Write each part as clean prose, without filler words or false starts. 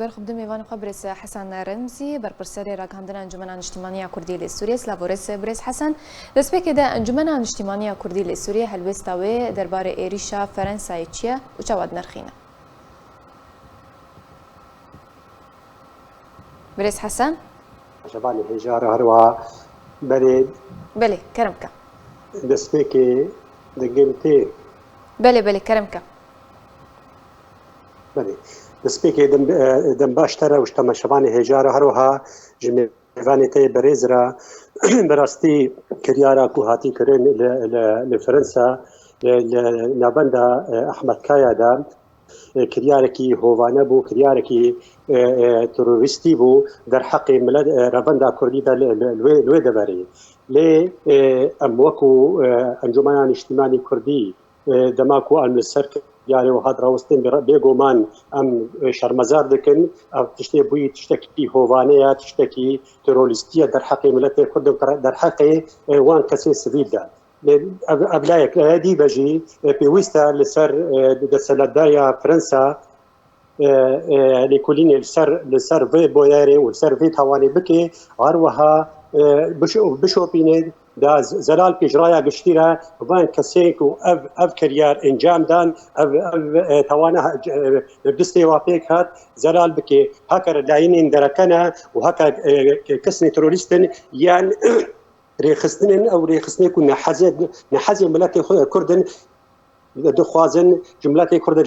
برخدمي وان خبرس حسن رمزي برپرسری راگهاندن انجمن اجتماعی کردی لسوریه سلاورس برس حسن دسته که ده انجمن اجتماعی کردی لسوریه هلوستاوی درباره ایریشا فرانسای چیه و چواد نرخینه برس حسن شبانی هجار هروا بله کرمکا دسته که دگمتی بله کرمکا بله دسپیک دم باشتره وشتم شبانی هجار هروها جمیوانی تی بریز را براستی کریارا کوهاتی کرن لفرنسا لنبندا احمد کایا دا کریارکی هوانه بو کریارکی تروریستی بو در حق ملت ربندا کردی دا لوی دبری لی اموکو انجمنان اجتماعی کردی دماکو المسر يعني وهذا راوستين بيجومان ام شرمزار دكن او تشتي بوي تشتكي هوفانيا تشتكي ترولستيه در حق ملت كرد در حق وان كسي سفيدا ابلايك هذه بجي بويستا لسر دسلدايا فرنسا لكلين لسر في بوياري ولسر في تواني بكي عروها بشو بيني دا زلال پیشرایا گشتیره وان کسی کو اف کریار انجام دان اف توانا دستی وافق هات زلال بکی هکر لاینین درکنه و هکر کسنی تروریستن یان رخصتن او رخصتن کو نحزه ملت کردن دخوازن جملات کرد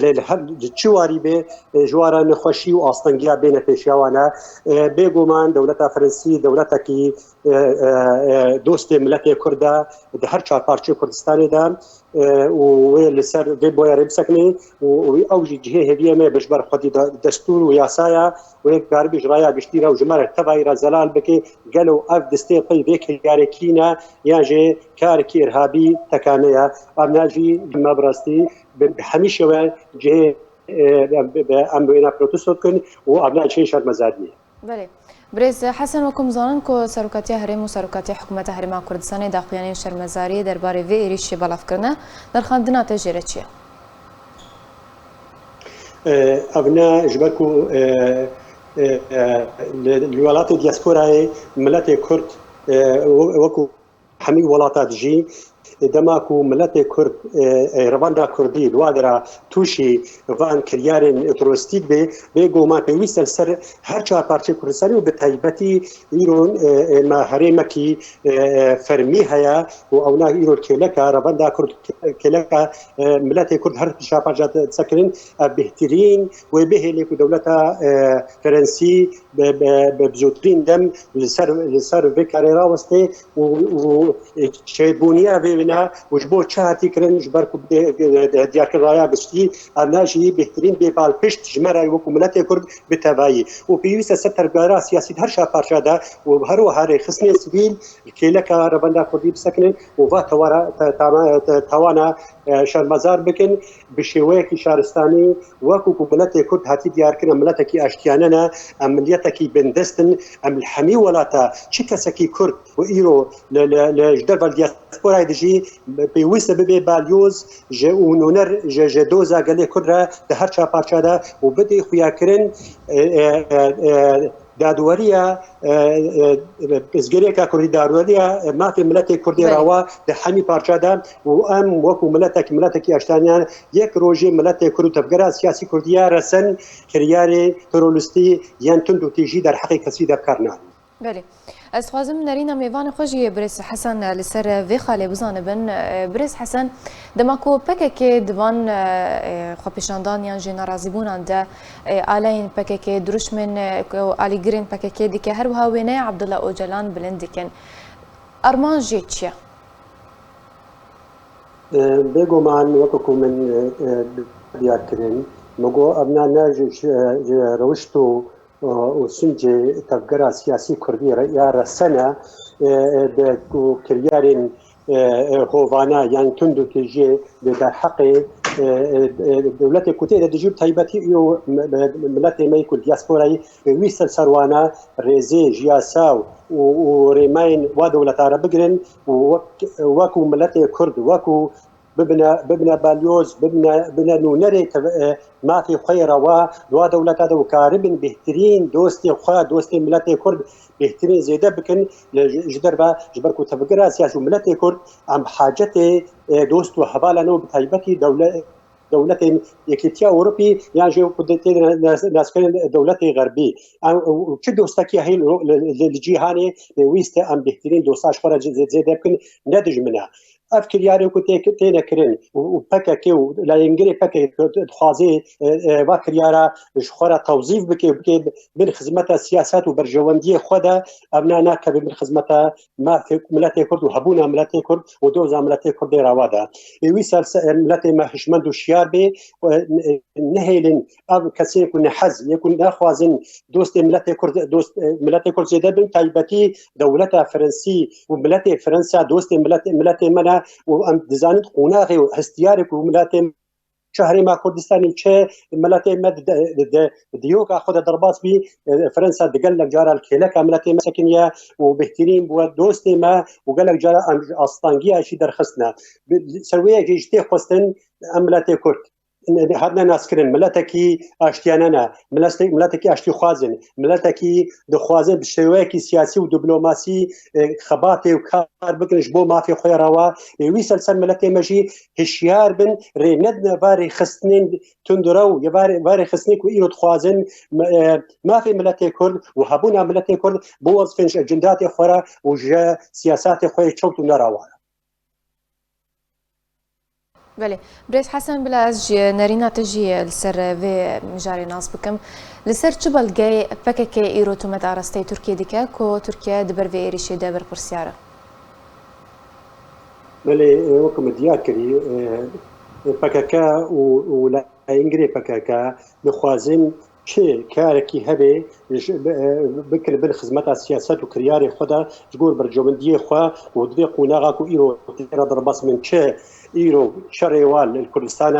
چواری به جوارا نخوشی و آستانگیا بین پیشوانا بگومان دولت فرانسی دولت کی دوست ملت کرد ده هر چهار پارچه کردستان ده و لسر به بویار بسکنی و اوجی جهه هدیه ما بجبر خودی دستور و یاسایا و یک گاربیج رایا گشتیره و جمره تبعی زلال بکی گلو اف دسته قی بیک یارکینا یاجه کارکی ارهابی تکانه ابناجی مبرستی همیشه و جهه امروینا پروتستو کن و ابناجی شرط مزادی. بله. برز حسن وكم زانن کو سرکاتی هرم و سرکاتی حکومت هرم کردستان داخلیانی شرمزاری درباره وی ایریش بلاف کرنه در خاندنا تجربه چیه؟ ابنا جبركو الولايات الدياسبورا ملت كرد وكو حمي ولايات جي دماكو ملت كرد رواندا كردي الوادرا توشي وان كريارن تروستيك بيجو ما بيوصل سر هر چهار پارچه كردستاني وبتايبتي ايرون ما هرمكي فرمي هيا واونا ايرون كلكا رواندا كرد كلكا ملت كرد هر چهار پارچه تسكرين بهترين وبهلك دولتا فرنسي بزوترين دم لسر فكرة راوستي و شيبونيا وجبو چهاتی کرن جبرکو دیار کرایا گشتی اناجی بهترین بیبال پشت جمره وکو ملت کرد بتوایی و پیوست سترگارا سیاسی هر شا پارچه دا و هر و هر خصنی سویل کلک ربنده کردی بسکنن و وا توانا شرمزار بکن بشوی کی شهرستانی وکو ملت کرد هاتی دیار کرن ملت کی اشتیاننا عملیت کی بندستن ام الحمی ولاتا چی کسکی کرد و ایرو لجدر والدیاسپورا دجی پیوسته به بالیوز جونر جدوزا گله کره ده هر چا پارچه ده و بده خویا کرن دادوریا ازگری که کردی دادوریا مات ملت کردی روا ده همی پارچه ده و ام وکو ملت اشتانیان یک روزی ملت کرد تفکر سیاسی کردیا رسن کریار ترولستی یان تندو تیجی در حقیقت کسی در کارنان. بله. از خوازم نرينا ميوان خوشي بريس حسن لسر في خالي بزان بن بريس حسن دماكو بككي دوان خوبيشاندان يان جينا رازيبون عند آلين بككي دروش من آلي جرين بككي ديكي هروها ويني عبد الله اوجلان بلندكن ارمان جيتشيا بيجو معن وقتكم من ديار كرين مگو ابنا ناج روشتو وسنجي تفكر سياسي كردي يا رسنا كريارين هوفانا يعني تندو تجي در حق دولت كوتي دجيب تايبتي يو ملت مايكو دياسبوراي ويسل سروانا ريزي جياساو وريماين ودولة عرب بقرن وكو ملت كرد وكو ببنى باليوز ببنى نونري ما في خير ودوا دولة هذا وكاربن بهترين دوستي خا دوستي ملتي كرد بهترين زيادة بكن جدربا جبركو تفكرها سياسي ملتي كرد عم حاجتي دوستو حبالنا بتايبتي دولة يكتيا أوروبي يعني جو كدتي ناس كان دولة غربي وكل دوستكي هي الجيهاني ويست أم بهترين دوستاش خرا زيادة بكن ندج منها افكر یاری کو تینا کرن و پکه و لا انگری پکه خوازی واکر یارا شخورا توظیف بکه من خدمت سیاست و برجواندی خدا ابنا ناکب من خدمت ما في ملت کرد و هبونا ملت کرد و دوزا ملت کرد روادا ویسال ملت ما حشمند و شیار به نهیلن اب کسی کو نحز یکون نخوازن دوست ملت کرد دوست ملت کرد زیاده بن تایبتی دولت فرنسی و ملت فرانسا دوست ملت منا و دزانت قناغي واستيارك وملات شهري ما كردستاني تشي ملات مد ديوكا خد ضربات بي فرنسا دقل لك جارا الكيلك ملات مسكنيا وبهترين دوستي ما وقال لك جارا اسطانجيا شي درخصنا سويه جيجتي خستن ملات كرد هادنا ناسكرن ملتكي اشتياننا ملتكي اشتي خوازن ملتكي دخوازن بشويكي سياسي ودبلوماسي خباتي وكار بكنش بو ما في خيروا ويسل سن ملتي ماشي هشيار بن ريندنا باري خصنين تندرو يباري باري خصنيك ويرو خوازن ما في ملتي كرد وهبونا ملتي كرد بو وظفنش اجندات اخرى وجا سياسات خوي تشوتو نراوا بله بريس حسن بلاج نارينا تجي لسر في مجاري ناس بكم لسر تشبل جاي فكك ايرو تومت ارستي تركيا ديكا كو تركيا دبر في ايريشي دبر برسيارة بله وكم دياكري فكك ولا انجري فكك نخوازن شيء كاركي هبه بكل بالخدمات السياسات وكرياري خدا جور برجومنديه خوا ودي قناغا ايرو ضرباس من شيء ايرو شريوال الكردستان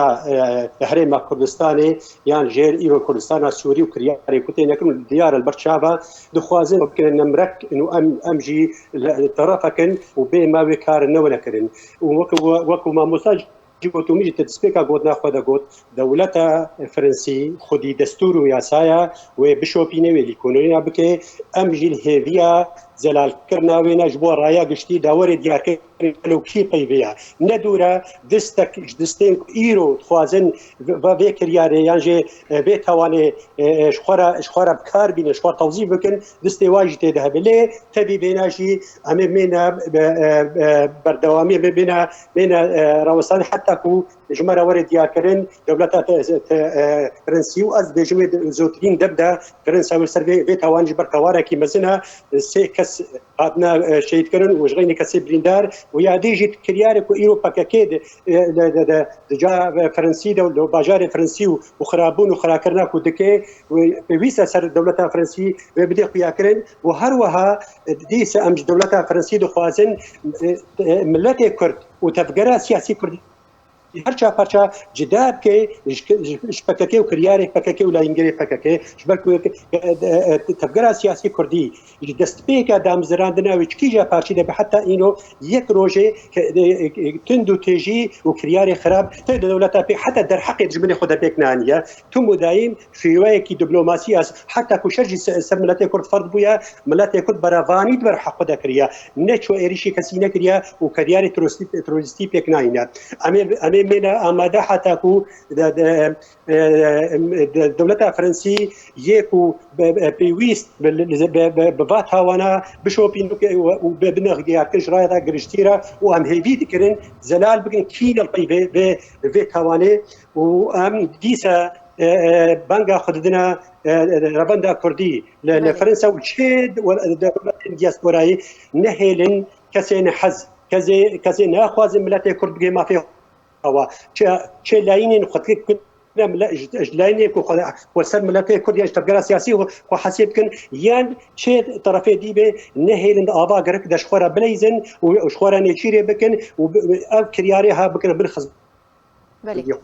هرم كردستاني يعني جير ايرو كردستان سوري وكرياري كنتين يكون ديار البرشافه دخوازن ممكن نمرك انه امجي طرفكن وبما بكار نولكن وكو ما مساج جيبوتو ميجي تسبيكا قد ناخذ قد دولة فرنسي خدي دستور وياسايا وبشوبيني والكونيا بكي امجي الهيفيا زلال كرنا وين جبور رايا قشتي داوري ديار لو كي قيبيا ندورا دستين ايرو خوازن وفيكر ياري يعني بيت هواني شخورا بكار بين شخور توظيف بكن دستي واجتي ذهب ليه تبي بيناجي امي منا بردوامي بينا روسان حتى كو جمره ورد ديار كرن دولة فرنسي واز بجمد زوتين دبدا فرنسا والسربي بيت هوان جبر كوارا كي مزنا سي كس هادنا شيد كرن وجغيني كسي بريندار ويا ديجي كريارك وايرو باكاكيد جا فرنسي دو باجار فرنسي وخرابون وخراكرنا كودكي ويسا سر دولة فرنسي وبدي قياكرن وهروها ديس امج دولة فرنسي دو خوازن ملتي كرد وتفقرا سياسي كرد هرچا پرچا جداب که شبکه و کریاری پکه ولا انگلیسی پکه شبکه تفکر سیاسی کردی دست پیک دام زراندنا و چکیجا پارچی ده حتی اینو یک روزه تندو تجی و کریاری خراب ته دولت پی حتی در حق جمله خود پیک نانیه تو مدایم شیوه کی دیپلماسی است حتی کوشش سملت کرد فرد بویا ملت کرد براوانی بر حق خود کریا نه چو ایریشی کسی نکریا و کریاری تروریستی پیک نانیه امیر من آماده حتی کو دولت فرنسی یکو پیوست بوات هوانا بشوپین و بنغدیار کش رایدا گرشتیرا و هم هیوید کرن زلال بگن کین القی به هوانه و هم دیسا بانگا خوددنا ربندا کردی لفرنسا و چه دولت دیاسپورایی نهیلن کسی نحز کسی نخواز ملت کرد بگه ما فيه هوا چه لاینین خطی کنم لاینی کو وسر ملت کرد یا تبقى سیاسی و حساب کن یان چه طرفی دی به نهیلن آبا گرک دش خورا بلیزن و شخورا نچیری بکن و کریاری ها بکن بالخز